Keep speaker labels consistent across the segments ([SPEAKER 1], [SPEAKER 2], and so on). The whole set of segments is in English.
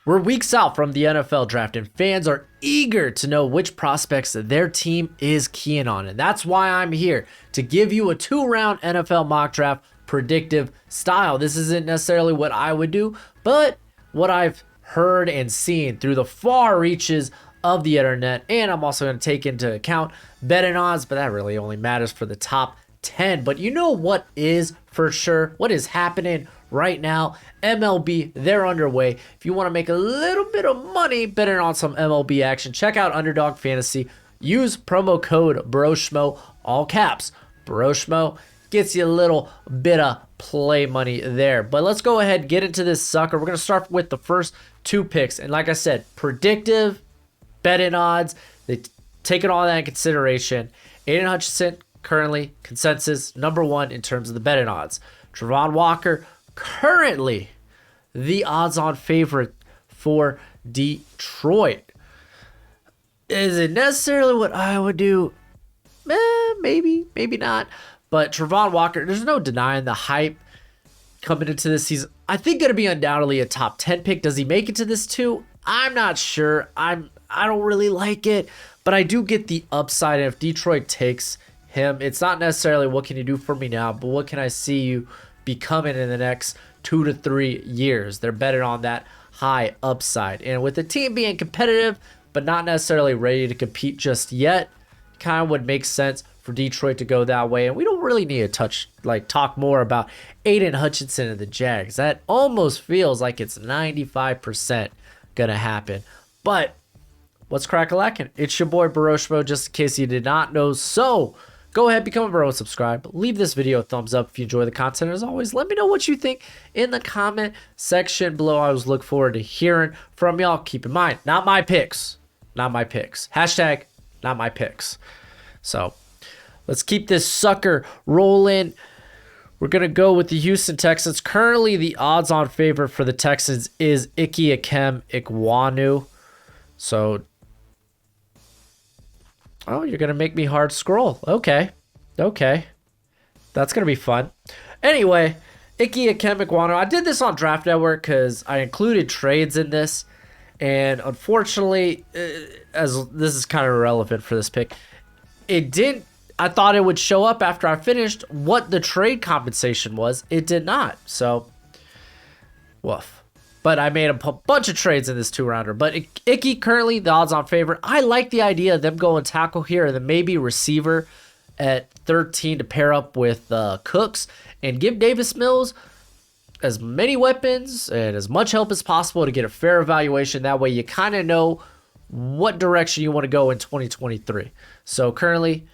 [SPEAKER 1] We're weeks out from the NFL draft, and fans are eager to know which prospects their team is keying on. And that's why I'm here to give you a 2-round NFL mock draft predictive style. This isn't necessarily what I would do, but what I've heard and seen through the far reaches of the internet. And I'm also going to take into account betting odds, but that really only matters for the top 10. But you know what is for sure? What is happening right now? MLB, they're underway. If you want to make a little bit of money betting on some MLB action, check out Underdog Fantasy. Use promo code Broshmo, all caps. Broshmo gets you a little bit of play money there. But let's go ahead and get into this sucker. We're going to start with the first 2 picks. And like I said, predictive betting odds. They taking all that in consideration. Aiden Hutchinson, currently consensus #1 in terms of the betting odds. Travon Walker, currently the odds-on favorite for Detroit. Is it necessarily what I would do? Maybe, maybe not. But Travon Walker, there's no denying the hype coming into this season. I think going to be undoubtedly a top 10 pick. Does he make it to this 2? I'm not sure. I don't really like it, but I do get the upside. And if Detroit takes him, it's not necessarily what can you do for me now, but what can I see you becoming in the next 2 to 3 years. They're betting on that high upside. And with the team being competitive, but not necessarily ready to compete just yet, kind of would make sense for Detroit to go that way. And we don't really need to talk more about Aiden Hutchinson and the Jags. That almost feels like it's 95% gonna happen. But what's crack-a-lackin'? It's your boy Broshmo, just in case you did not know. So go ahead, become a bro and subscribe. Leave this video a thumbs up if you enjoy the content. As always, let me know what you think in the comment section below. I always look forward to hearing from y'all. Keep in mind, not my picks. Not my picks. Hashtag not my picks. So let's keep this sucker rolling. We're going to go with the Houston Texans. Currently, the odds-on favorite for the Texans is Ikem Ekwonu. So, oh, you're going to make me hard scroll. Okay. That's going to be fun. Anyway, Ikem Ekwonu. I did this on Draft Network because I included trades in this. And unfortunately, as this is kind of irrelevant for this pick, it didn't. I thought it would show up after I finished what the trade compensation was. It did not. So, woof. But I made a bunch of trades in this 2-rounder. But Icky, currently the odds-on favorite. I like the idea of them going tackle here and then maybe receiver at 13 to pair up with Cooks and give Davis Mills as many weapons and as much help as possible to get a fair evaluation. That way you kind of know what direction you want to go in 2023. So currently,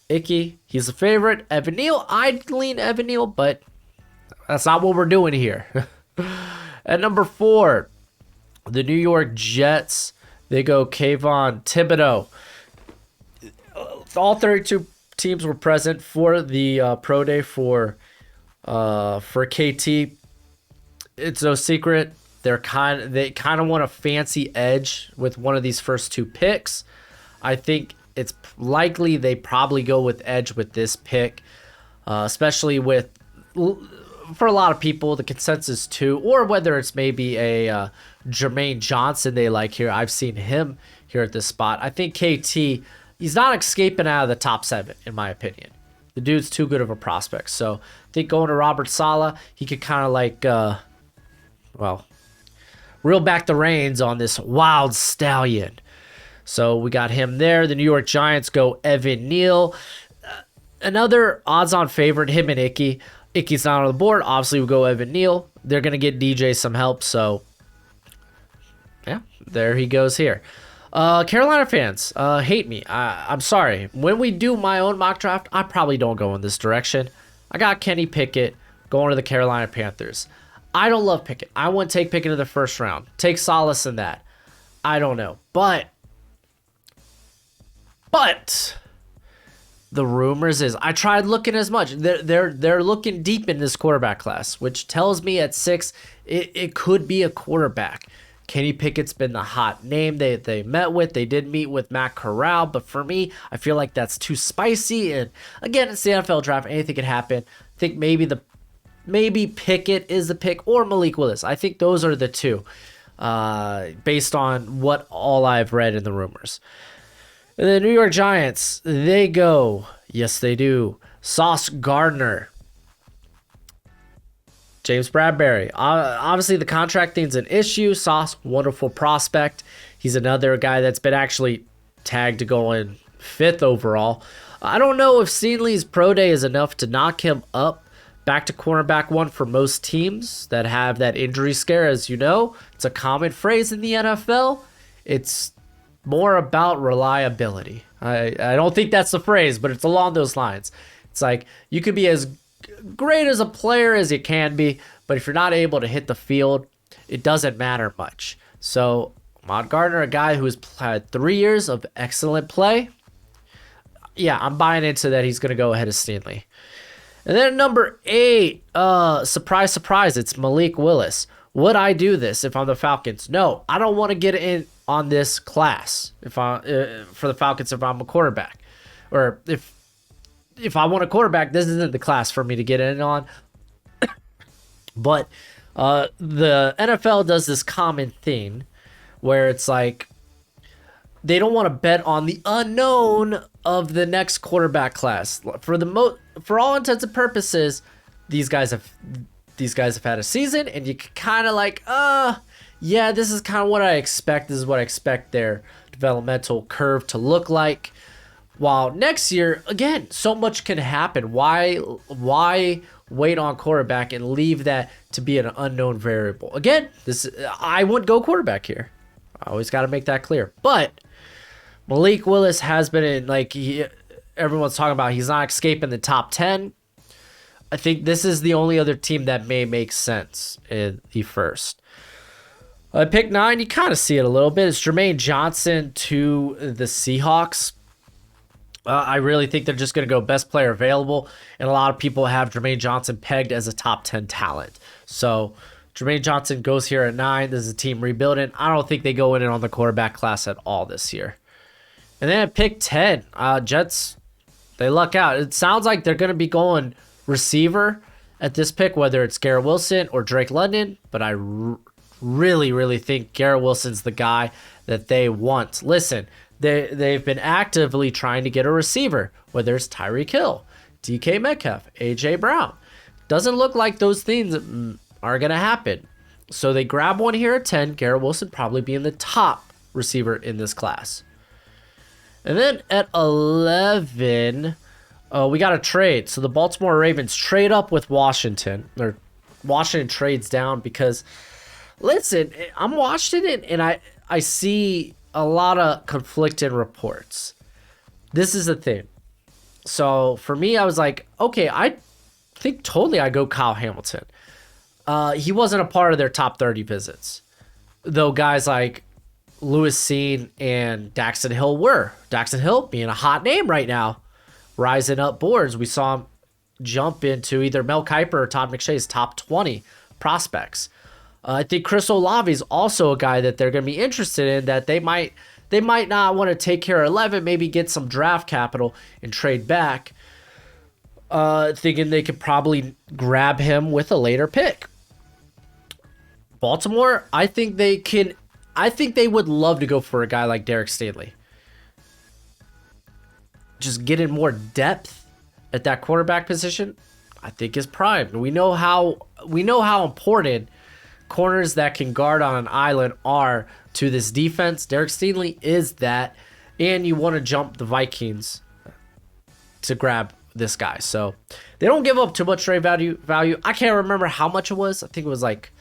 [SPEAKER 1] Icky, he's a favorite. Evan Neal, I'd lean Evan Neal, but that's not what we're doing here. At number 4, the New York Jets, they go Kayvon Thibodeau. All 32 teams were present for the pro day for KT. It's no secret they kind of want a fancy edge with one of these first 2 picks. I think it's likely they probably go with edge with this pick, especially with, for a lot of people, the consensus 2, or whether it's maybe a Jermaine Johnson they like here. I've seen him here at this spot. I think KT, he's not escaping out of the top 7, in my opinion. The dude's too good of a prospect. So I think going to Robert Saleh, he could kind of reel back the reins on this wild stallion. So we got him there. The New York Giants go Evan Neal. Another odds-on favorite, him and Icky. Icky's not on the board. Obviously, we go Evan Neal. They're going to get DJ some help. So, yeah, there he goes here. Carolina fans, hate me. I'm sorry. When we do my own mock draft, I probably don't go in this direction. I got Kenny Pickett going to the Carolina Panthers. I don't love Pickett. I wouldn't take Pickett in the first round. Take solace in that. I don't know. But the rumors is I tried looking as much. They're looking deep in this quarterback class, which tells me at 6 it could be a quarterback. Kenny Pickett's been the hot name they met with. They did meet with Matt Corral, but for me, I feel like that's too spicy. And again, it's the NFL draft. Anything can happen. I think maybe Pickett is the pick or Malik Willis. I think those are the 2. based on what all I've read in the rumors. And the New York Giants, they go, yes they do, Sauce Gardner, James Bradbury. Obviously, the contract thing's an issue. Sauce, wonderful prospect. He's another guy that's been actually tagged to go in 5th overall. I don't know if Seeley's pro day is enough to knock him up back to cornerback 1 for most teams that have that injury scare. As you know, it's a common phrase in the NFL. It's more about reliability. I don't think that's the phrase, but it's along those lines. It's like you could be as great as a player as you can be, but if you're not able to hit the field, it doesn't matter much. So Ahmad Gardner, a guy who's had 3 years of excellent play, yeah, I'm buying into that he's going to go ahead of Stanley. And then number 8, surprise, surprise, it's Malik Willis. Would I do this if I'm the Falcons? No, I don't want to get in on this class for the Falcons if I'm a quarterback. Or if I want a quarterback, this isn't the class for me to get in on. But the NFL does this common thing where it's like they don't want to bet on the unknown of the next quarterback class. For all intents and purposes, these guys have had a season, and you can kind of like, yeah, this is kind of what I expect. This is what I expect their developmental curve to look like. While next year, again, so much can happen. Why wait on quarterback and leave that to be an unknown variable? Again, I wouldn't go quarterback here. I always got to make that clear. But Malik Willis has been in, everyone's talking about, he's not escaping the top 10. I think this is the only other team that may make sense in the first. Pick 9, you kind of see it a little bit. It's Jermaine Johnson to the Seahawks. I really think they're just going to go best player available, and a lot of people have Jermaine Johnson pegged as a top 10 talent. So Jermaine Johnson goes here at 9. This is a team rebuilding. I don't think they go in on the quarterback class at all this year. And then at pick 10, Jets, they luck out. It sounds like they're going to be going receiver at this pick, whether it's Garrett Wilson or Drake London, but I really, really think Garrett Wilson's the guy that they want. Listen, they've been actively trying to get a receiver, whether it's Tyreek Hill, DK Metcalf, AJ Brown. Doesn't look like those things are going to happen. So they grab one here at 10. Garrett Wilson probably being the top receiver in this class. And then at 11, we got a trade. So the Baltimore Ravens trade up with Washington. Or Washington trades down because, listen, I'm watching it and I see a lot of conflicting reports. This is the thing. So for me, I was like, okay, I think totally I go Kyle Hamilton. He wasn't a part of their top 30 visits, though guys like Lewis Seen and Daxton Hill were. Daxton Hill being a hot name right now, rising up boards. We saw him jump into either Mel Kiper or Todd McShay's top 20 prospects. I think Chris Olave is also a guy that they're going to be interested in, that they might not want to take care of 11, maybe get some draft capital and trade back, thinking they could probably grab him with a later pick. Baltimore, I think they would love to go for a guy like Derek Stingley. Just getting more depth at that quarterback position, I think is prime. We know how important corners that can guard on an island are to this defense. Derek Stingley is that, and you want to jump the Vikings to grab this guy. So they don't give up too much trade value. I can't remember how much it was. I think it was like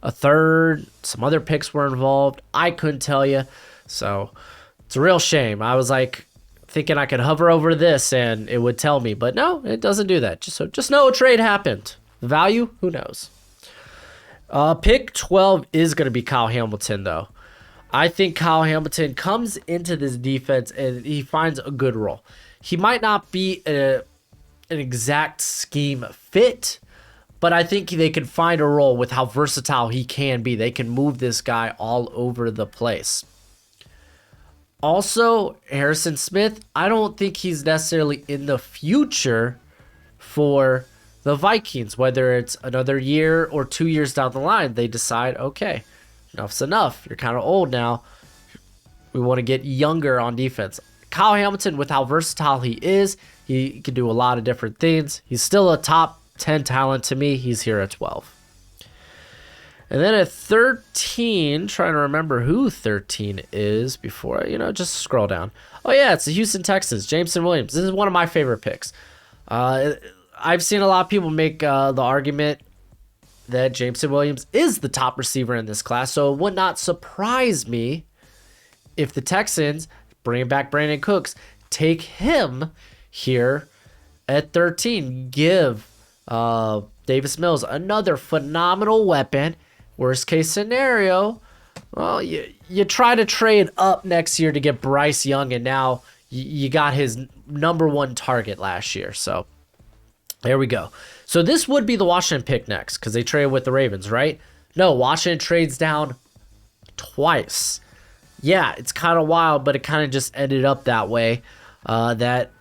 [SPEAKER 1] a third. Some other picks were involved. I couldn't tell you. So it's a real shame. I was like thinking I could hover over this and it would tell me, but no, it doesn't do that. Just know a trade happened. Value, who knows? Pick 12 is going to be Kyle Hamilton, though. I think Kyle Hamilton comes into this defense and he finds a good role. He might not be an exact scheme fit, but I think they can find a role with how versatile he can be. They can move this guy all over the place. Also, Harrison Smith, I don't think he's necessarily in the future for the Vikings, whether it's another year or 2 years down the line, they decide, okay, enough's enough. You're kind of old now. We want to get younger on defense. Kyle Hamilton, with how versatile he is, he can do a lot of different things. He's still a top 10 talent to me. He's here at 12. And then at 13, trying to remember who 13 is before, just scroll down. Oh, yeah, it's the Houston Texans, Jameson Williams. This is one of my favorite picks. I've seen a lot of people make the argument that Jameson Williams is the top receiver in this class, so it would not surprise me if the Texans, bringing back Brandon Cooks, take him here at 13. Give Davis Mills another phenomenal weapon. Worst case scenario, well, you try to trade up next year to get Bryce Young, and now you got his number one target last year. So there we go. So this would be the Washington pick next because they traded with the Ravens, right? No, Washington trades down twice. Yeah, it's kind of wild, but it kind of just ended up that way. That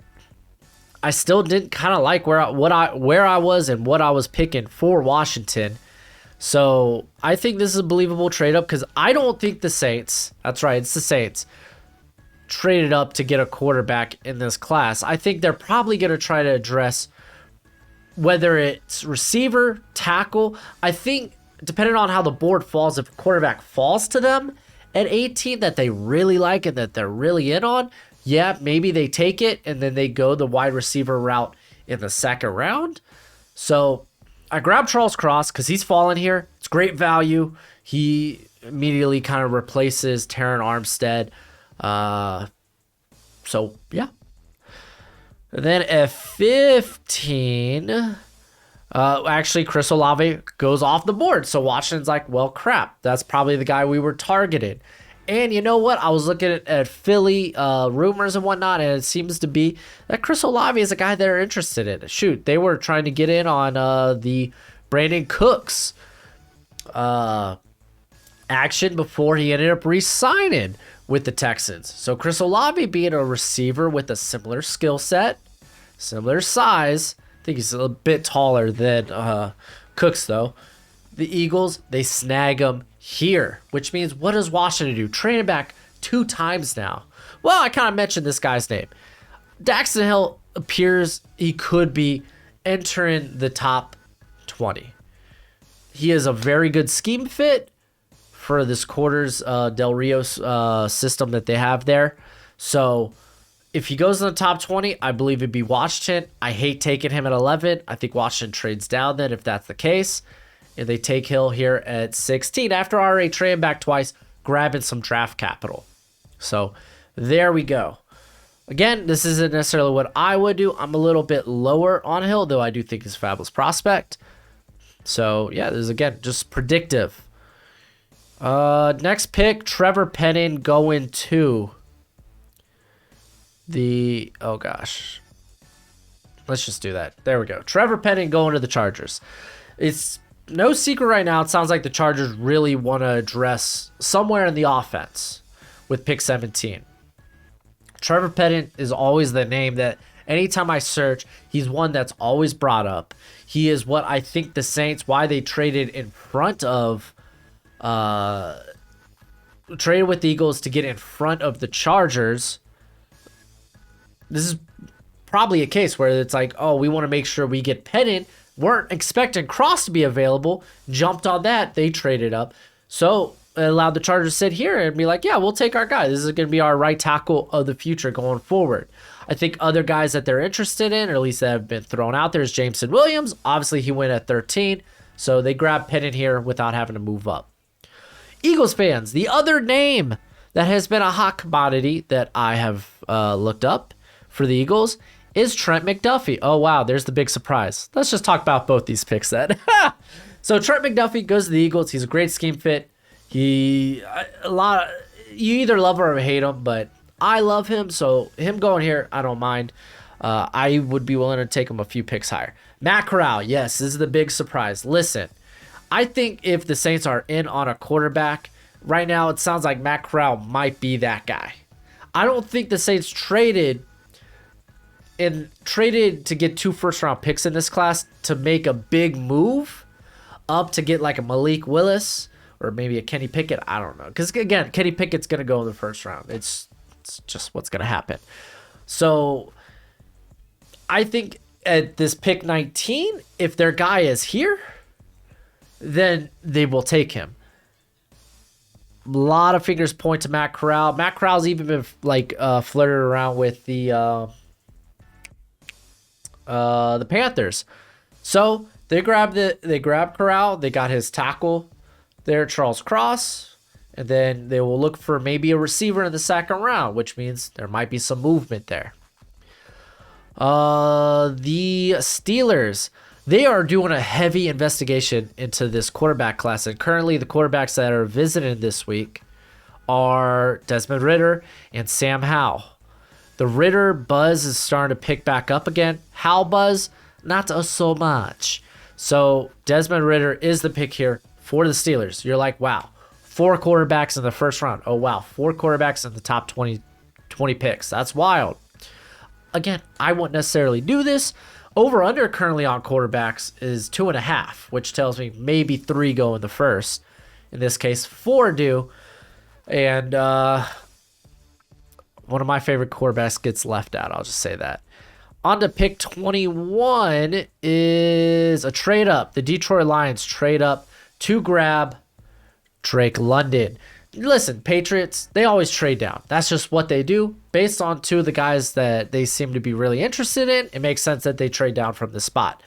[SPEAKER 1] I still didn't kind of like where I was and what I was picking for Washington. So I think this is a believable trade up because I don't think the Saints, that's right, it's the Saints, traded up to get a quarterback in this class. I think they're probably going to try to address whether it's receiver, tackle. I think depending on how the board falls, if a quarterback falls to them at 18 that they really like and that they're really in on, yeah, maybe they take it and then they go the wide receiver route in the second round. So I grabbed Charles Cross because he's fallen here. It's great value. He immediately kind of replaces Terron Armstead. So, yeah. And then at 15, actually, Chris Olave goes off the board. So Washington's like, well, crap. That's probably the guy we were targeted. And you know what? I was looking at Philly rumors and whatnot, and it seems to be that Chris Olave is a guy they're interested in. Shoot, they were trying to get in on the Brandon Cooks action before he ended up re-signing with the Texans. So Chris Olave being a receiver with a similar skill set, similar size. I think he's a little bit taller than Cooks, though. The Eagles, they snag him here, which means what does Washington do? Trade him back 2 times now. Well, I kind of mentioned this guy's name. Daxton Hill appears he could be entering the top 20. He is a very good scheme fit for this quarters Del Rio system that they have there. So if he goes in the top 20, I believe it'd be Washington. I hate taking him at 11. I think Washington trades down then if that's the case. And they take Hill here at 16 after already trading back twice, grabbing some draft capital. So there we go. Again, this isn't necessarily what I would do. I'm a little bit lower on Hill, though I do think he's a fabulous prospect. So yeah, this is again just predictive. Next pick, Trevor Penning going to the, oh gosh. Let's just do that. There we go. Trevor Penning going to the Chargers. It's no secret right now, it sounds like the Chargers really want to address somewhere in the offense with pick 17. Trevor Penning is always the name that anytime I search, he's one that's always brought up. He is what I think the Saints, why they traded in front of, traded with the Eagles to get in front of the Chargers. This is probably a case where it's like, oh, we want to make sure we get Penning. Weren't expecting Cross to be available, jumped on that, they traded up. So it allowed the Chargers to sit here and be like, yeah, we'll take our guy. This is going to be our right tackle of the future going forward. I think other guys that they're interested in, or at least that have been thrown out there, is Jameson Williams. Obviously, he went at 13, so they grabbed Penning here without having to move up. Eagles fans, the other name that has been a hot commodity that I have looked up for the Eagles is Trent McDuffie. Oh, wow, there's the big surprise. Let's just talk about both these picks then. So Trent McDuffie goes to the Eagles. He's a great scheme fit. You either love or hate him, but I love him, so him going here, I don't mind. I would be willing to take him a few picks higher. Matt Corral, yes, this is the big surprise. Listen, I think if the Saints are in on a quarterback, right now it sounds like Matt Corral might be that guy. I don't think the Saints traded to get 2 first-round picks in this class to make a big move up to get like a Malik Willis or maybe a Kenny Pickett. I don't know. Because, again, Kenny Pickett's going to go in the first round. It's just what's going to happen. So I think at this pick 19, if their guy is here, then they will take him. A lot of fingers point to Matt Corral. Matt Corral's even been flirted around with the Panthers. So they grab Corral. They got his tackle there, Charles Cross, and then they will look for maybe a receiver in the second round, which means there might be some movement there. The Steelers, they are doing a heavy investigation into this quarterback class, and currently the quarterbacks that are visiting this week are Desmond Ridder and Sam Howell. The Ridder buzz is starting to pick back up again. Howell buzz, not so much. So Desmond Ridder is the pick here for the Steelers. You're like, wow, 4 quarterbacks in the first round. Oh, wow, 4 quarterbacks in the top 20 picks. That's wild. Again, I wouldn't necessarily do this. Over-under currently on quarterbacks is 2.5, which tells me maybe 3 go in the first. In this case, 4 do. And one of my favorite quarterbacks gets left out. I'll just say that. On to pick 21 is a trade up. The Detroit Lions trade up to grab Drake London. Listen, Patriots, they always trade down. That's just what they do. Based on 2 of the guys that they seem to be really interested in, it makes sense that they trade down from the spot.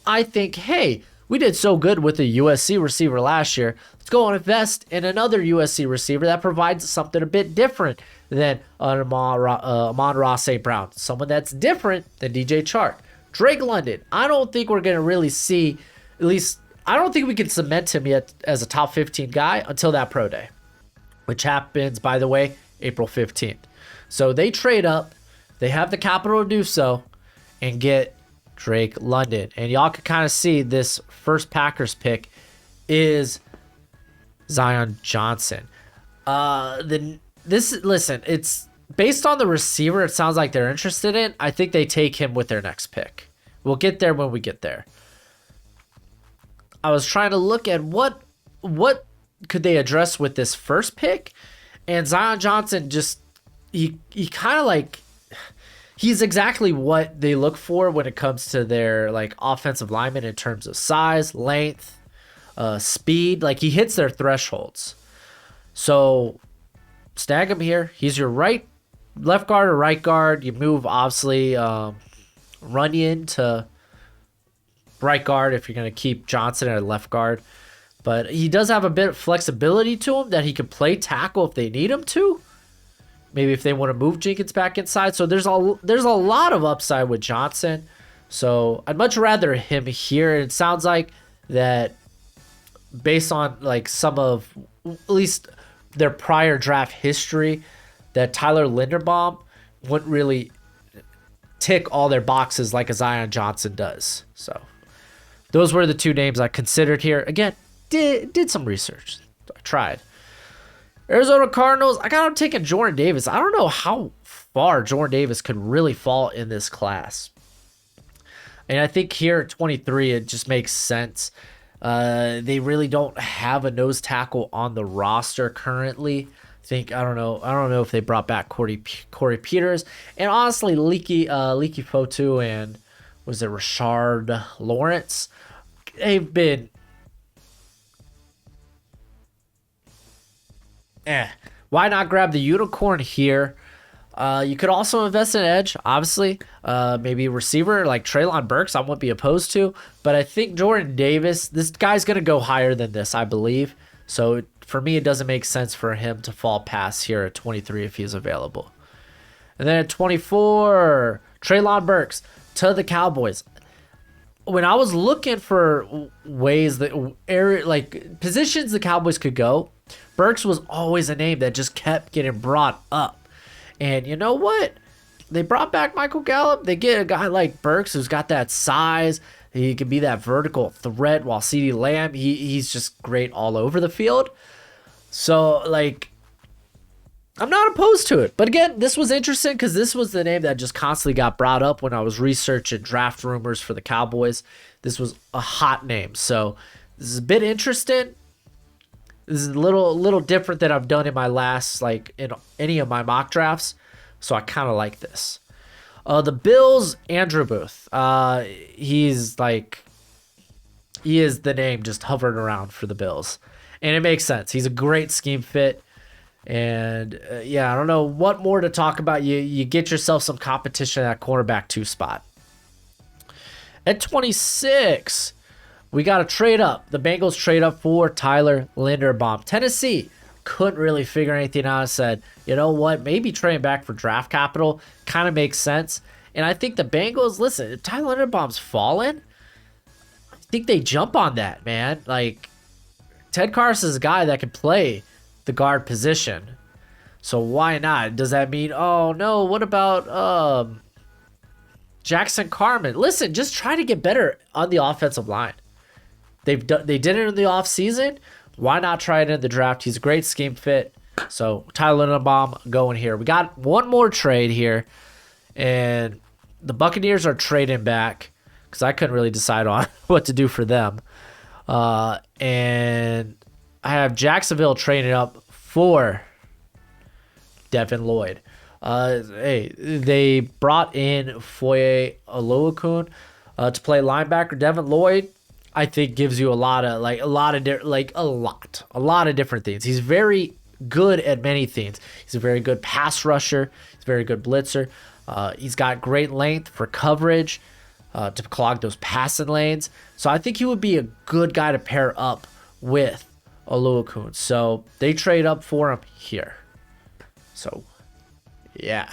[SPEAKER 1] I think, hey, we did so good with the USC receiver last year. Let's go and invest in another USC receiver that provides something a bit different than Amon-Ra St. Brown. Someone that's different than DJ Chark. Drake London, I don't think we're going to really see, at least, I don't think we can cement him yet as a top 15 guy until that pro day, which happens, by the way, April 15th. So they trade up. They have the capital to do so and get Drake London. And y'all can kind of see this first Packers pick is Zion Johnson. Listen, it's based on the receiver it sounds like they're interested in. I think they take him with their next pick. We'll get there when we get there. I was trying to look at what could they address with this first pick, and Zion Johnson just he kind of like he's exactly what they look for when it comes to their like offensive linemen in terms of size, length, speed. Like he hits their thresholds. So snag him here. He's your left guard or right guard. You move obviously Runyon to right guard if you're going to keep Johnson at left guard. But he does have a bit of flexibility to him that he can play tackle if they need him to. Maybe if they want to move Jenkins back inside. So there's a lot of upside with Johnson. So I'd much rather him here. It sounds like that based on like some of at least their prior draft history, that Tyler Linderbaum wouldn't really tick all their boxes like a Zion Johnson does. So those were the 2 names I considered here. Again, did some research. I tried. Arizona Cardinals, I got them taking Jordan Davis. I don't know how far Jordan Davis could really fall in this class. And I think here at 23, it just makes sense. They really don't have a nose tackle on the roster currently. I don't know if they brought back Corey Peters. And honestly, Leaky Fotu and was it Rashard Lawrence? They've been why not grab the unicorn here? You could also invest in edge, obviously. Maybe a receiver like Treylon Burks, I wouldn't be opposed to. But I think Jordan Davis, this guy's going to go higher than this, I believe. So for me, it doesn't make sense for him to fall past here at 23 if he's available. And then at 24, Treylon Burks to the Cowboys. When I was looking for ways that positions the Cowboys could go, Burks was always a name that just kept getting brought up. And you know what? They brought back Michael Gallup. They get a guy like Burks who's got that size. He can be that vertical threat, while CeeDee Lamb, he's just great all over the field. So, I'm not opposed to it. But again, this was interesting because this was the name that just constantly got brought up when I was researching draft rumors for the Cowboys. This was a hot name. So, this is a bit interesting. This is a little different than I've done in my last, like, in any of my mock drafts. So I kind of like this. The Bills, Andrew Booth. He's like, he is the name just hovering around for the Bills. And it makes sense. He's a great scheme fit. And yeah, I don't know what more to talk about. You get yourself some competition at cornerback 2 spot. At 26, we got to trade up. The Bengals trade up for Tyler Linderbaum. Tennessee couldn't really figure anything out. I said, you know what? Maybe trading back for draft capital kind of makes sense. And I think the Bengals, listen, if Tyler Linderbaum's fallen, I think they jump on that, man. Like, Ted Carson's a guy that can play the guard position. So why not? Does that mean, oh no, what about Jackson Carman? Listen, just try to get better on the offensive line. They did it in the offseason. Why not try it in the draft? He's a great scheme fit. So Tyler Linderbaum going here. We got one more trade here, and the Buccaneers are trading back because I couldn't really decide on what to do for them. And I have Jacksonville trading up for Devin Lloyd. They brought in Foye Oluokun to play linebacker. Devin Lloyd, I think, gives you a lot of different things. He's very good at many things. He's a very good pass rusher. He's a very good blitzer. He's got great length for coverage to clog those passing lanes. So I think he would be a good guy to pair up with Oluokun. So they trade up for him here. So, yeah.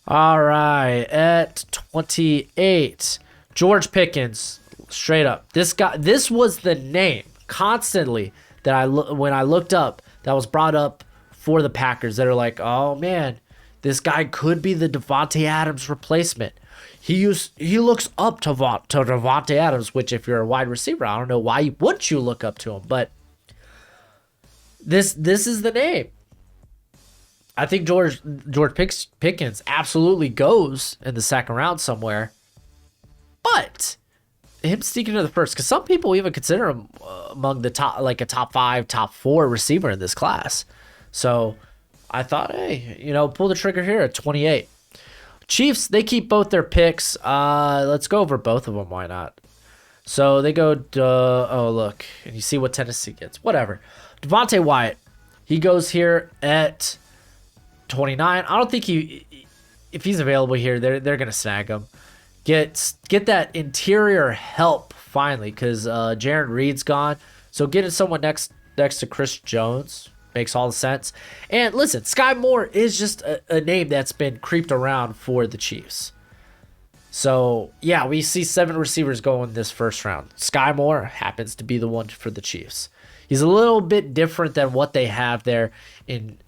[SPEAKER 1] All right, at 28, George Pickens, straight up. This was the name constantly that when I looked up, that was brought up for the Packers. That are like, oh man, this guy could be the Davante Adams replacement. He looks up to Davante Adams, which if you're a wide receiver, I don't know why wouldn't you look up to him, but this is the name. I think George Pickens absolutely goes in the second round somewhere, but him sneaking into the first, because some people even consider him among the top, like a top 5, top 4 receiver in this class. So I thought, hey, pull the trigger here at 28. Chiefs, they keep both their picks. Let's go over both of them. Why not? So they go, oh, look, and you see what Tennessee gets. Whatever. Devontae Wyatt, he goes here at 29. I don't think if he's available here, they're going to snag him. Get that interior help finally, because Jaron Reed's gone. So getting someone next to Chris Jones makes all the sense. And listen, Sky Moore is just a name that's been creeped around for the Chiefs. So yeah, we see 7 receivers going this first round. Sky Moore happens to be the one for the Chiefs. He's a little bit different than what they have there in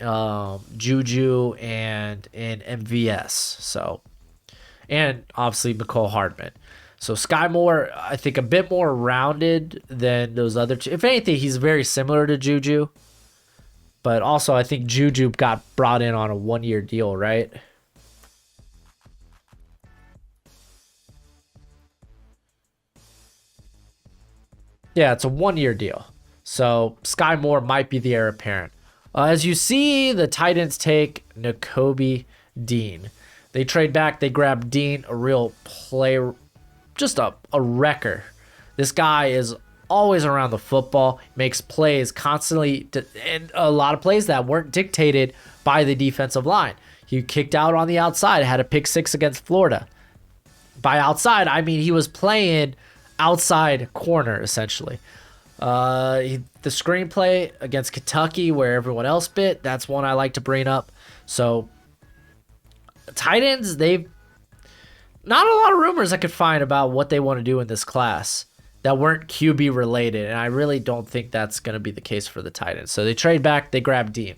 [SPEAKER 1] Juju and in MVS. So, and obviously Mecole Hardman. So Sky Moore, I think, a bit more rounded than those other two. If anything, he's very similar to Juju. But also, I think Juju got brought in on a 1-year deal, right? Yeah, it's a 1-year deal. So Sky Moore might be the heir apparent. As you see, the Titans take Nakobe Dean. They trade back. They grab Dean, a real player, just a wrecker. This guy is always around the football, makes plays constantly, and a lot of plays that weren't dictated by the defensive line. He kicked out on the outside, had a pick 6 against Florida. By outside, I mean he was playing outside corner, essentially. The screenplay against Kentucky, where everyone else bit, that's one I like to bring up. So, Titans, they've not a lot of rumors I could find about what they want to do in this class that weren't QB related, and I really don't think that's going to be the case for the Titans. So they trade back, they grab Dean.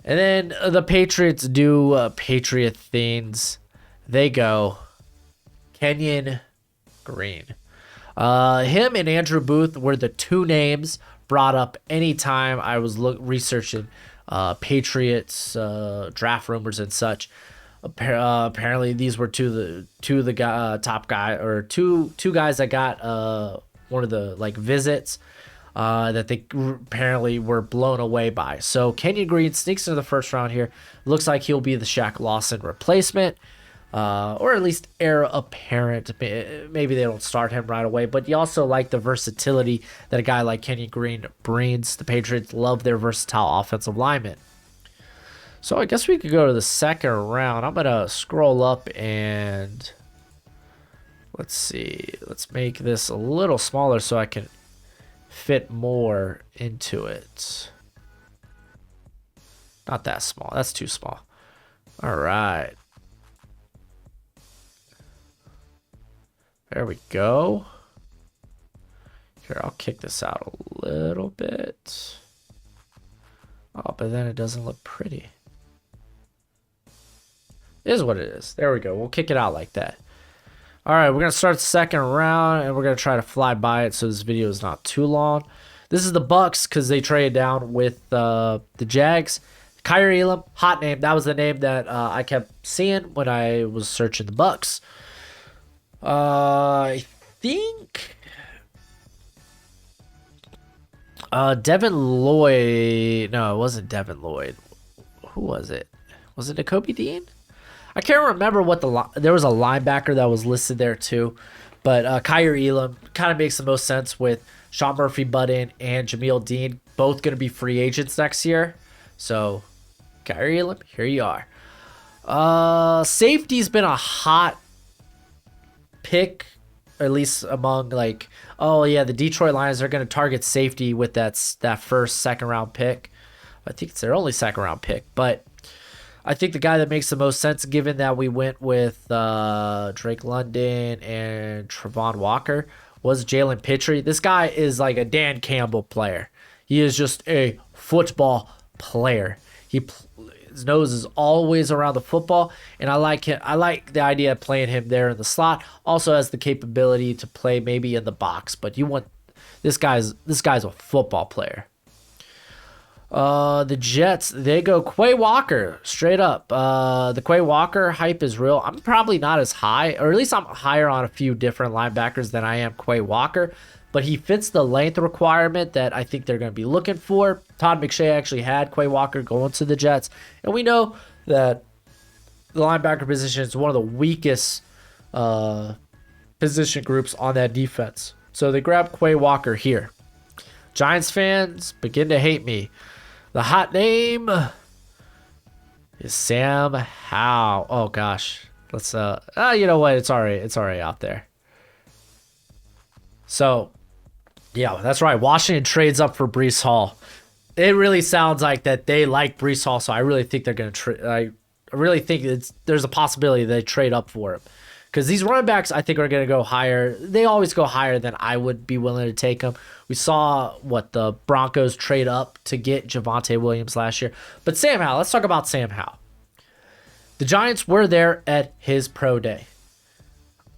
[SPEAKER 1] And then the Patriots do Patriot things. They go Kenyon Green. Him and Andrew Booth were the 2 names brought up anytime I was researching Patriots draft rumors and such. Apparently, these were two of the top guy, or two guys that got one of the visits. that they apparently were blown away by. So Kenyon Green sneaks into the first round here. Looks like he'll be the Shaq Lawson replacement, or at least heir apparent. Maybe they don't start him right away, but you also like the versatility that a guy like Kenyon Green brings. The Patriots love their versatile offensive linemen. So I guess we could go to the second round. I'm going to scroll up and let's see. Let's make this a little smaller so I can fit more into it. Not that small. That's too small. All right. There we go. Here, I'll kick this out a little bit. Oh, but then it doesn't look pretty. It is what it is. There we go. We'll kick it out like that. All right, we're going to start the second round, and we're going to try to fly by it so this video is not too long. This is the Bucks because they traded down with the Jags. Kyrie Elam, hot name. That was the name that I kept seeing when I was searching the Bucks. I think Devin Lloyd. No, it wasn't Devin Lloyd. Who was it? Was it Nakobe Dean? I can't remember what there was a linebacker that was listed there too, but Kyrie Elam kind of makes the most sense with Sean Murphy-Bunting and Jameel Dean both going to be free agents next year. So Kyrie Elam, here you are. Safety's been a hot pick, or at least among like, oh yeah, the Detroit Lions are going to target safety with that second round pick. I think it's their only second round pick, but I think the guy that makes the most sense, given that we went with Drake London and Travon Walker, was Jalen Pitre. This guy is like a Dan Campbell player. He is just a football player. His nose is always around the football, and I like him. I like the idea of playing him there in the slot. Also has the capability to play maybe in the box, but you want this guy's a football player. The Jets, they go Quay Walker straight up. The Quay Walker hype is real. I'm probably not as high, or at least I'm higher on a few different linebackers than I am Quay Walker, but he fits the length requirement that I think they're going to be looking for. Todd McShay actually had Quay Walker going to the Jets, and we know that the linebacker position is one of the weakest position groups on that defense. So they grab Quay Walker here. Giants fans begin to hate me. The hot name is Sam Howell. Oh gosh. Let's you know what? It's already out there. So, yeah, that's right. Washington trades up for Breece Hall. It really sounds like that they like Breece Hall, so I really think they're going to I really think there's a possibility they trade up for him. Because these running backs, I think, are going to go higher. They always go higher than I would be willing to take them. We saw the Broncos trade up to get Javonte Williams last year. But Sam Howell, let's talk about Sam Howell. The Giants were there at his pro day.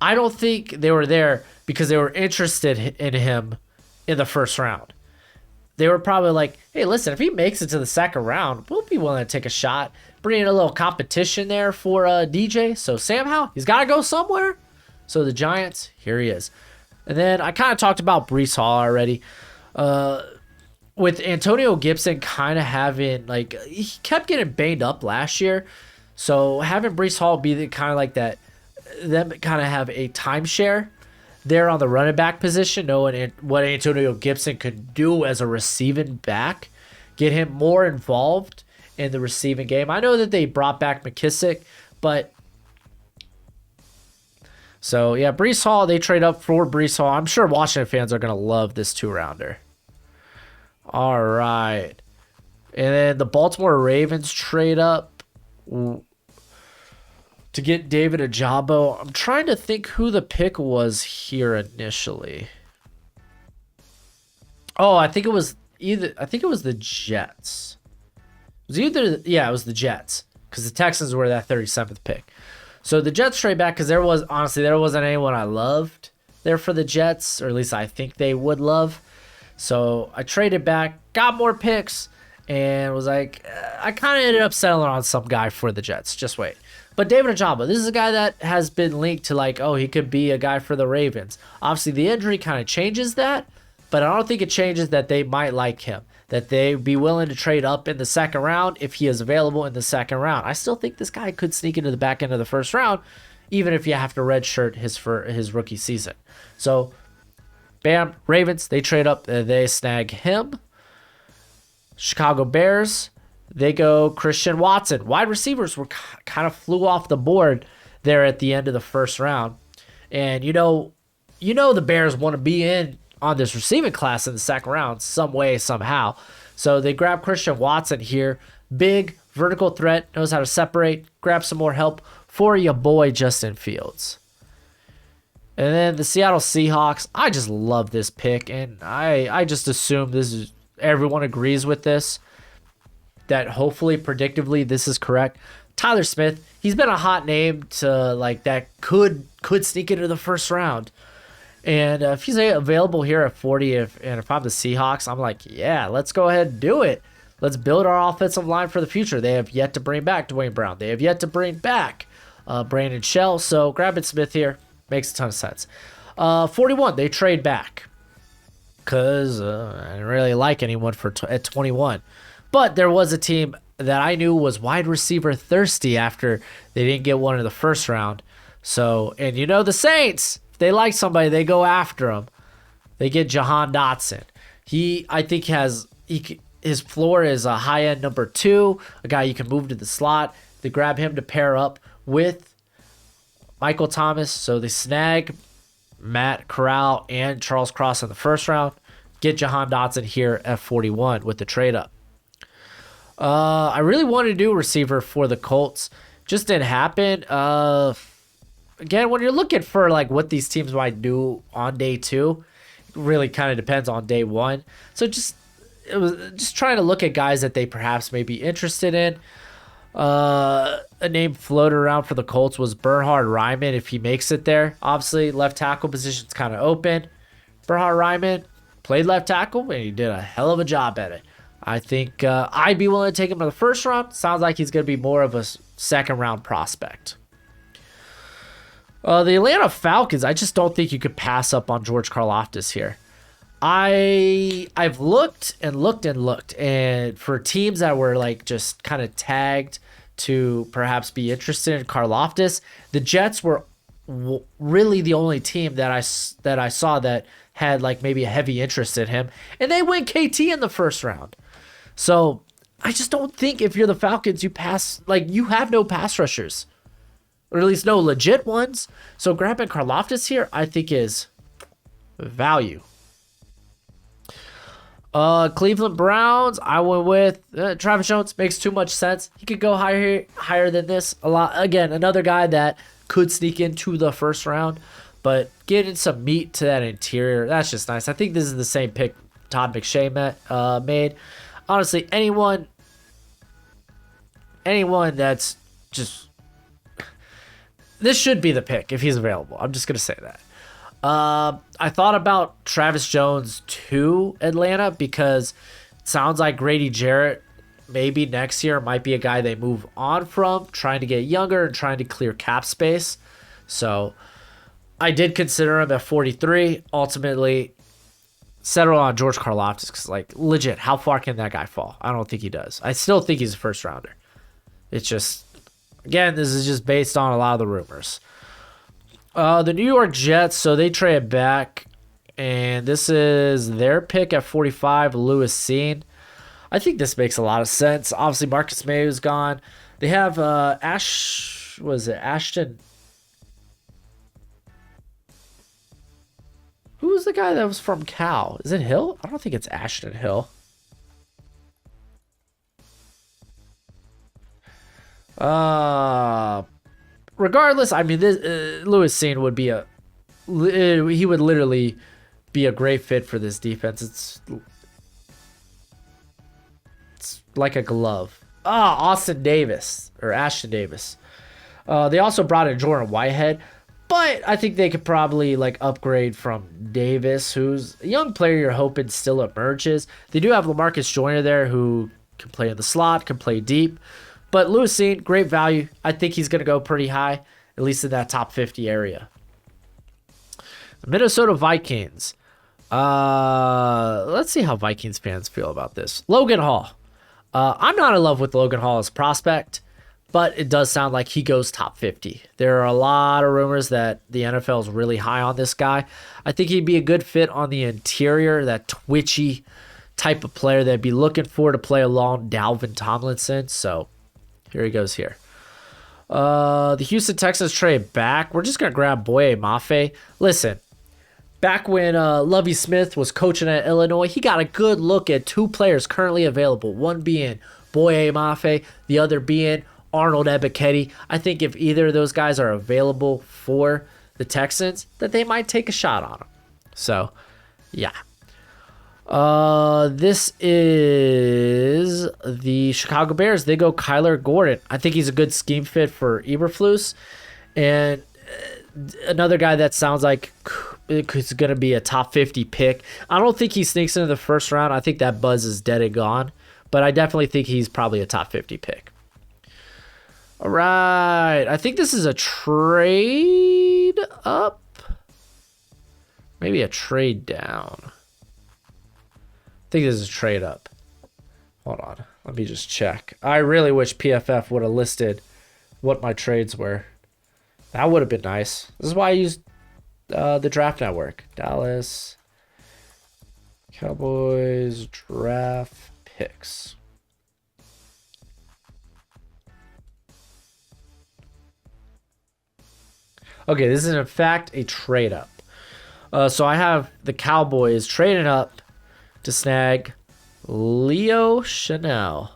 [SPEAKER 1] I don't think they were there because they were interested in him in the first round. They were probably like, hey, listen, if he makes it to the second round, we'll be willing to take a shot. Bring in a little competition there for DJ. So Sam Howell, he's got to go somewhere. So the Giants, here he is. And then I kind of talked about Breece Hall already. With Antonio Gibson kind of having, he kept getting banged up last year. So having Breece Hall be the kind of like that, them kind of have a timeshare there on the running back position, knowing what Antonio Gibson could do as a receiving back, get him more involved in the receiving game. I know that they brought back McKissick, but so yeah, Breece Hall, they trade up for Breece Hall. I'm sure Washington fans are going to love this 2-rounder. All right. And then the Baltimore Ravens trade up to get David Ojabo. I'm trying to think who the pick was here initially. Oh, I think it was the Jets. It was the Jets, because the Texans were that 37th pick. So the Jets trade back because there wasn't anyone I loved there for the Jets, or at least I think they would love. So I traded back, got more picks, and was like, I kind of ended up settling on some guy for the Jets. Just wait. But David Ojabo, this is a guy that has been linked to he could be a guy for the Ravens. Obviously, the injury kind of changes that, but I don't think it changes that they might like him, that they'd be willing to trade up in the second round if he is available in the second round. I still think this guy could sneak into the back end of the first round, even if you have to redshirt his rookie season. So, bam, Ravens, they trade up, they snag him. Chicago Bears, they go Christian Watson. Wide receivers were kind of flew off the board there at the end of the first round. And you know the Bears want to be in on this receiving class in the second round some way, somehow. So they grab Christian Watson here. Big vertical threat, knows how to separate, grab some more help for your boy Justin Fields. And then the Seattle Seahawks, I just love this pick, and I just assume this is everyone agrees with this, that hopefully predictively this is correct. Tyler Smith, he's been a hot name to like that could sneak into the first round. And if he's available here at 40, if I'm the Seahawks, I'm like, yeah, let's go ahead and do it. Let's build our offensive line for the future. They have yet to bring back Dwayne Brown. They have yet to bring back Brandon Shell. So grabbing Smith here makes a ton of sense. 41, they trade back because I didn't really like anyone at 21. But there was a team that I knew was wide receiver thirsty after they didn't get one in the first round. So, and you know the Saints, if they like somebody, they go after him. They get Jahan Dotson. I think his floor is a high-end number 2, a guy you can move to the slot. They grab him to pair up with Michael Thomas. So they snag Matt Corral and Charles Cross in the first round. Get Jahan Dotson here at 41 with the trade up. I really wanted to do a receiver for the Colts. Just didn't happen. Again, when you're looking for like what these teams might do on day 2, it really kind of depends on day 1. So it was just trying to look at guys that they perhaps may be interested in. A name floated around for the Colts was Bernhard Raimann if he makes it there. Obviously, left tackle position's kind of open. Bernhard Raimann played left tackle, and he did a hell of a job at it. I think I'd be willing to take him in the first round. Sounds like he's going to be more of a second round prospect. The Atlanta Falcons, I just don't think you could pass up on George Karlaftis here. I've looked and looked and looked, and for teams that were like just kind of tagged to perhaps be interested in Karlaftis, the Jets were really the only team that I saw that had like maybe a heavy interest in him, and they went KT in the first round. So I just don't think if you're the Falcons, you have no pass rushers, or at least no legit ones. So grabbing Karlaftis here, I think is value. Cleveland Browns, I went with Travis Jones. Makes too much sense. He could go higher than this a lot. Again, another guy that could sneak into the first round, but getting some meat to that interior, that's just nice. I think this is the same pick Todd McShay made. Honestly, anyone that's just, this should be the pick if he's available. I'm just gonna say that. I thought about Travis Jones to Atlanta because it sounds like Grady Jarrett maybe next year might be a guy they move on from, trying to get younger and trying to clear cap space. So I did consider him at 43. Ultimately, settle on George Karlaftis because, like, legit, how far can that guy fall? I don't think he does. I still think he's a first rounder. It's just, again, this is just based on a lot of the rumors. The New York Jets, so they trade back, and this is their pick at 45, Lewis Cine. I think this makes a lot of sense. Obviously, Marcus Mayhew's gone. They have Ashton? Who was the guy that was from Cal? Is it Hill? I don't think it's Ashton Hill. Regardless, I mean, this Lewis Cine would be he would literally be a great fit for this defense. It's like a glove. Austin Davis or Ashton Davis. They also brought in Jordan Whitehead, but I think they could probably like upgrade from Davis, who's a young player you're hoping still emerges. They do have LaMarcus Joyner there who can play in the slot, can play deep. But Lewis Cine, great value. I think he's going to go pretty high, at least in that top 50 area. The Minnesota Vikings. Let's see how Vikings fans feel about this. Logan Hall. I'm not in love with Logan Hall as a prospect, but it does sound like he goes top 50. There are a lot of rumors that the NFL is really high on this guy. I think he'd be a good fit on the interior, that twitchy type of player they'd be looking for to play along Dalvin Tomlinson. So here he goes here. The Houston Texans trade back. We're just going to grab Boye Mafe. Listen, back when Lovie Smith was coaching at Illinois, he got a good look at two players currently available, one being Boye Mafe, the other being Arnold Ebiketie. I think if either of those guys are available for the Texans, that they might take a shot on them. So, yeah. This is the Chicago Bears. They go Kyler Gordon. I think he's a good scheme fit for Eberflus. And another guy that sounds like it's going to be a top 50 pick. I don't think he sneaks into the first round. I think that buzz is dead and gone. But I definitely think he's probably a top 50 pick. All right. I think this is a trade up. Maybe a trade down. I think this is a trade up. Hold on. Let me just check. I really wish PFF would have listed what my trades were. That would have been nice. This is why I used the Draft Network. Dallas Cowboys draft picks. Okay, this is in fact a trade up. So I have the Cowboys trading up to snag Leo Chanel.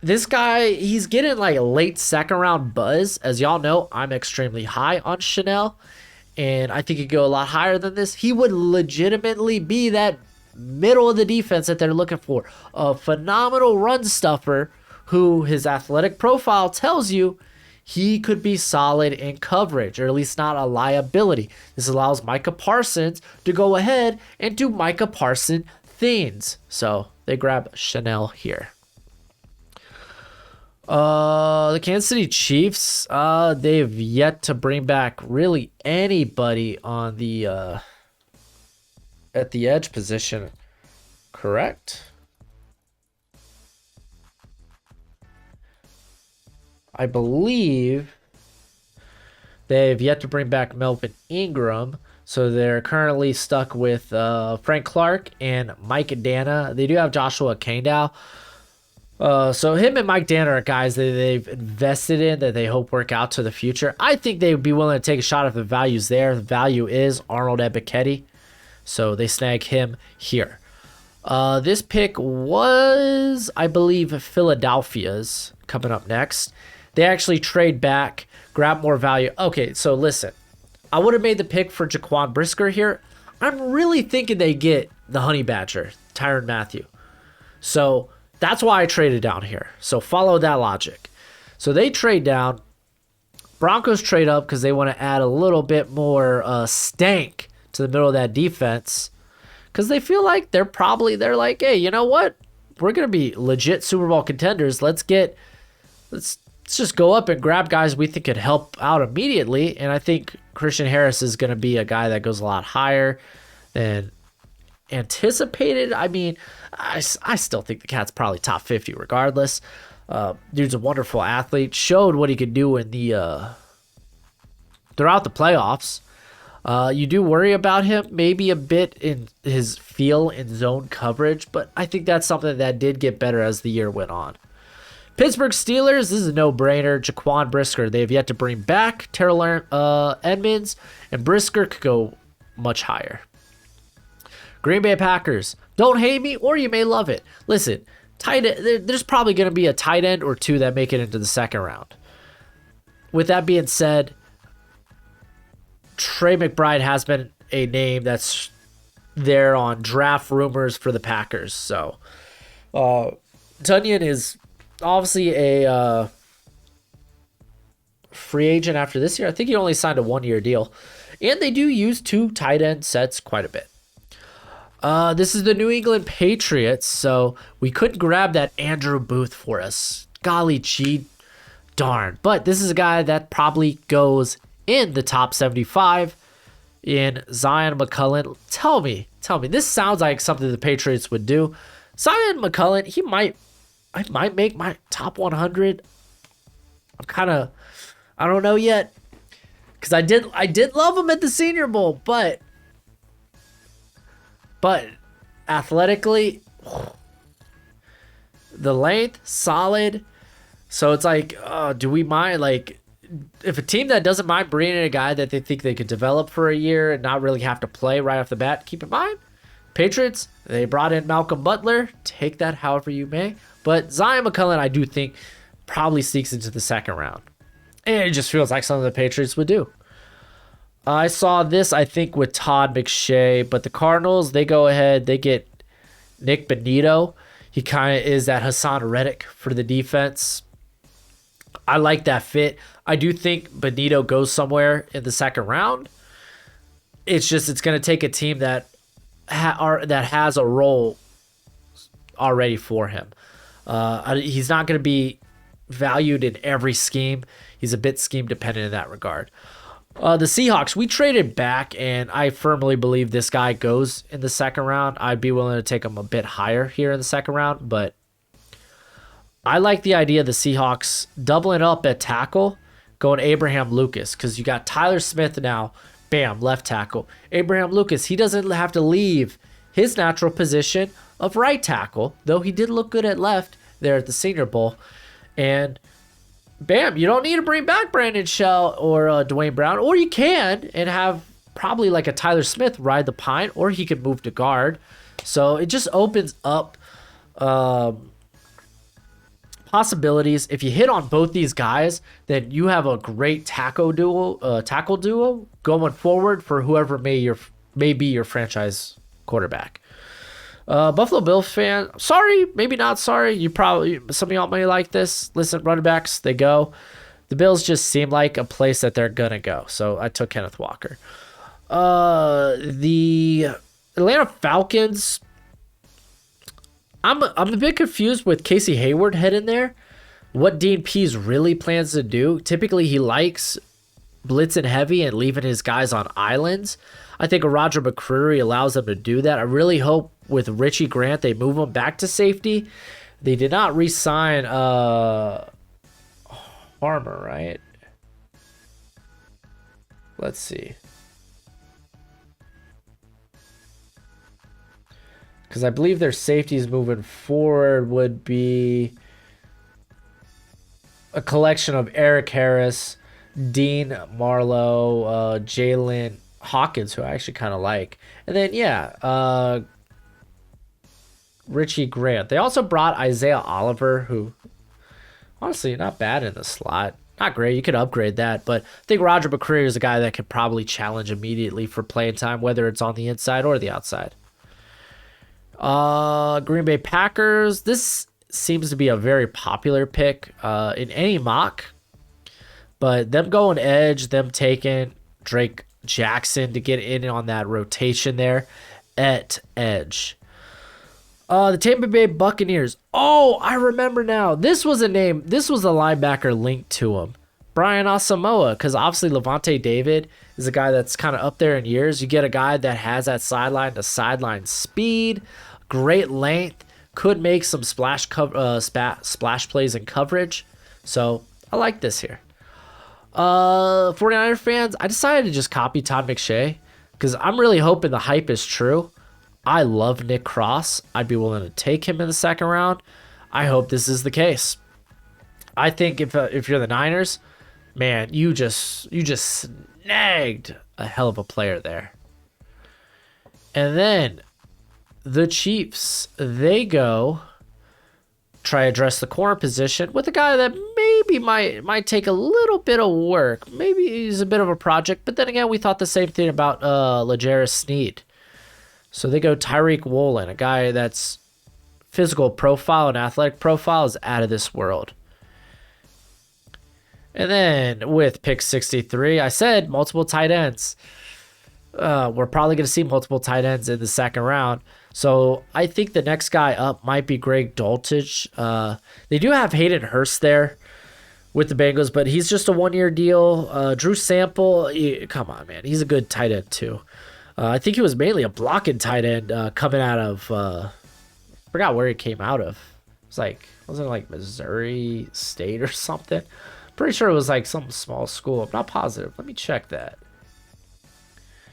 [SPEAKER 1] This guy, he's getting like a late second round buzz. As y'all know, I'm extremely high on Chanel, and I think he'd go a lot higher than this. He would legitimately be that middle of the defense that they're looking for. A phenomenal run stuffer who his athletic profile tells you he could be solid in coverage, or at least not a liability. This allows Micah Parsons to go ahead and do Micah Parsons things. So they grab Chanel here. The Kansas City Chiefs, they've yet to bring back really anybody on the at the edge position, correct? I believe they've yet to bring back Melvin Ingram, so they're currently stuck with Frank Clark and Mike Dana. They do have Joshua Kaindow. So him and Mike Danner are guys that they've invested in that they hope work out to the future. I think they would be willing to take a shot if the value's there. The value is Arnold Ebiketie, so they snag him here. This pick was, I believe, Philadelphia's coming up next. They actually trade back, grab more value. Okay, so listen. I would have made the pick for Jaquan Brisker here. I'm really thinking they get the Honey Badger, Tyrann Mathieu. So that's why I traded down here. So follow that logic. So they trade down. Broncos trade up because they want to add a little bit more stank to the middle of that defense. Because they feel like they're like, hey, you know what? We're going to be legit Super Bowl contenders. Let's just go up and grab guys we think could help out immediately. And I think Christian Harris is going to be a guy that goes a lot higher than anticipated. I mean, I still think the cat's probably top 50 regardless. Dude's a wonderful athlete. Showed what he could do in the throughout the playoffs. You do worry about him maybe a bit in his feel in zone coverage, but I think that's something that did get better as the year went on. Pittsburgh Steelers, this is a no-brainer. Jaquan Brisker, they have yet to bring back Terrell Edmonds, and Brisker could go much higher. Green Bay Packers, don't hate me or you may love it. Listen, there's probably going to be a tight end or two that make it into the second round. With that being said, Trey McBride has been a name that's there on draft rumors for the Packers. So, Tunyon is obviously a free agent after this year. I think he only signed a 1-year deal. And they do use 2 tight end sets quite a bit. This is the New England Patriots, so we couldn't grab that Andrew Booth for us. Golly gee darn. But this is a guy that probably goes in the top 75. in Zion McCullough. Tell me, this sounds like something the Patriots would do. Zion McCullough, I might make my top 100. I don't know yet, because I did love him at the Senior Bowl, but athletically, the length solid. So it's like, do we mind, like, if a team that doesn't mind bringing in a guy that they think they could develop for a year and not really have to play right off the bat, keep in mind, Patriots, they brought in Malcolm Butler. Take that however you may. But Zion McCullough, I do think, probably sneaks into the second round. And it just feels like something the Patriots would do. I saw this, I think, with Todd McShay, but the Cardinals, they go ahead, they get Nick Benito. He kind of is that Hassan Reddick for the defense. I like that fit. I do think Benito goes somewhere in the second round. It's just, it's going to take a team that has a role already for him. He's not going to be valued in every scheme. He's a bit scheme dependent in that regard. The Seahawks, we traded back, and I firmly believe this guy goes in the second round. I'd be willing to take him a bit higher here in the second round, but I like the idea of the Seahawks doubling up at tackle, going Abraham Lucas, because you got Tyler Smith now, bam, left tackle. Abraham Lucas, he doesn't have to leave his natural position of right tackle, though he did look good at left there at the Senior Bowl. And bam, you don't need to bring back Brandon Shell or Dwayne Brown, or you can and have probably like a Tyler Smith ride the pine, or he could move to guard. So it just opens up possibilities. If you hit on both these guys, then you have a great tackle duo going forward for whoever may be your franchise quarterback. Buffalo Bills fan, sorry, maybe not sorry. Some of y'all may like this. Listen, running backs, they go. The Bills just seem like a place that they're gonna go. So I took Kenneth Walker. The Atlanta Falcons, I'm a bit confused with Casey Hayward heading there. What Dean Pease really plans to do. Typically, he likes blitzing heavy and leaving his guys on islands. I think a Roger McCreary allows them to do that. I really hope with Richie Grant they move him back to safety. They did not re-sign Harmer, right? Let's see. Because I believe their safeties moving forward would be a collection of Eric Harris, Dean Marlowe, Jalen Hawkins, who I actually kind of like. And then, Richie Grant. They also brought Isaiah Oliver, who, honestly, not bad in the slot. Not great. You could upgrade that. But I think Roger McCreary is a guy that could probably challenge immediately for playing time, whether it's on the inside or the outside. Green Bay Packers. This seems to be a very popular pick in any mock. But them going edge, them taking Drake Jackson to get in on that rotation there at edge. The Tampa Bay Buccaneers. Oh, I remember now. This was a linebacker linked to him. Brian Asamoah, because obviously Levante David is a guy that's kind of up there in years. You get a guy that has that sideline to sideline speed, great length, could make some splash plays and coverage. So I like this here. 49er fans, I decided to just copy Todd McShay because I'm really hoping the hype is true. I love Nick Cross. I'd be willing to take him in the second round. I hope this is the case. I think if you're the Niners, man, you just snagged a hell of a player there. And then the Chiefs, they go try to address the corner position with a guy that maybe might take a little bit of work. Maybe he's a bit of a project, but then again, we thought the same thing about L'Jarius Sneed. So they go Tyreek Woolen, a guy that's physical profile and athletic profile is out of this world. And then with pick 63, I said multiple tight ends. We're probably going to see multiple tight ends in the second round. So I think the next guy up might be Greg Dulcich. They do have Hayden Hurst there, with the Bengals, but he's just a 1-year deal. Drew Sample, come on, man. He's a good tight end, too. I think he was mainly a blocking tight end coming out of, forgot where he came out of. It was like, wasn't it like Missouri State or something? Pretty sure it was like some small school. I'm not positive. Let me check that.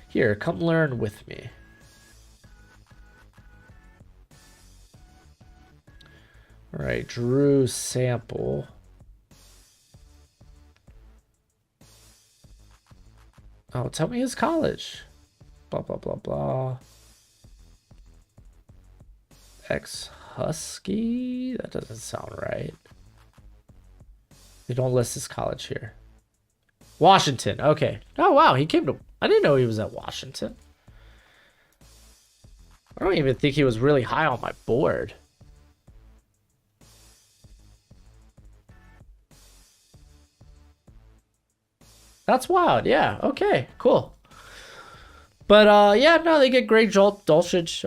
[SPEAKER 1] Here, come learn with me. All right, Drew Sample. Oh, tell me his college. Blah, blah, blah, blah. Ex-Husky? That doesn't sound right. They don't list his college here. Washington. Okay. Oh, wow. He came to... I didn't know he was at Washington. I don't even think he was really high on my board. That's wild. Yeah. Okay. Cool. But yeah, no, they get Greg Dulcich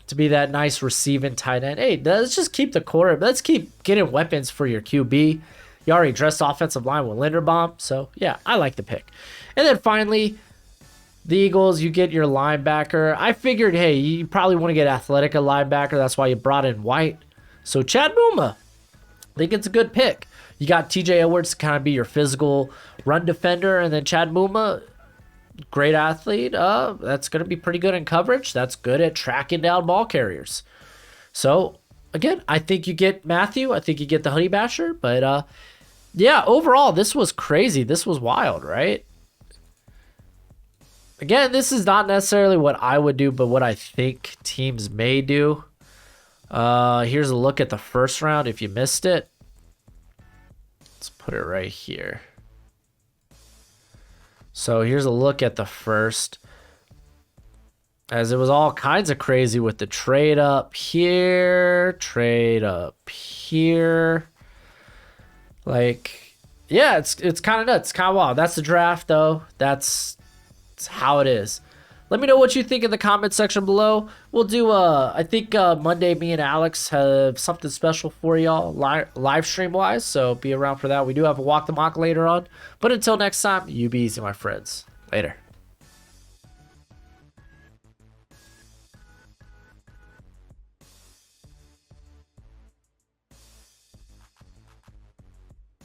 [SPEAKER 1] to be that nice receiving tight end. Hey, let's just keep the core. Let's keep getting weapons for your QB. You already dressed offensive line with Linderbaum. So yeah, I like the pick. And then finally, the Eagles, you get your linebacker. I figured, hey, you probably want to get athletic a linebacker. That's why you brought in White. So Chad Muma, I think it's a good pick. You got TJ Edwards to kind of be your physical run defender, and then Chad Muma, great athlete. That's going to be pretty good in coverage. That's good at tracking down ball carriers. So, again, I think you get Matthew. I think you get the Honey Basher. But, yeah, overall, this was crazy. This was wild, right? Again, this is not necessarily what I would do, but what I think teams may do. Here's a look at the first round if you missed it. Let's put it right here. So here's a look at the first. As it was all kinds of crazy with the trade up here, trade up here. Like, yeah, it's kind of nuts. Kind of wild. That's the draft, though. That's how it is. Let me know what you think in the comment section below. We'll do, I think Monday, me and Alex have something special for y'all live stream wise. So be around for that. We do have a walk the mock later on. But until next time, you be easy, my friends. Later.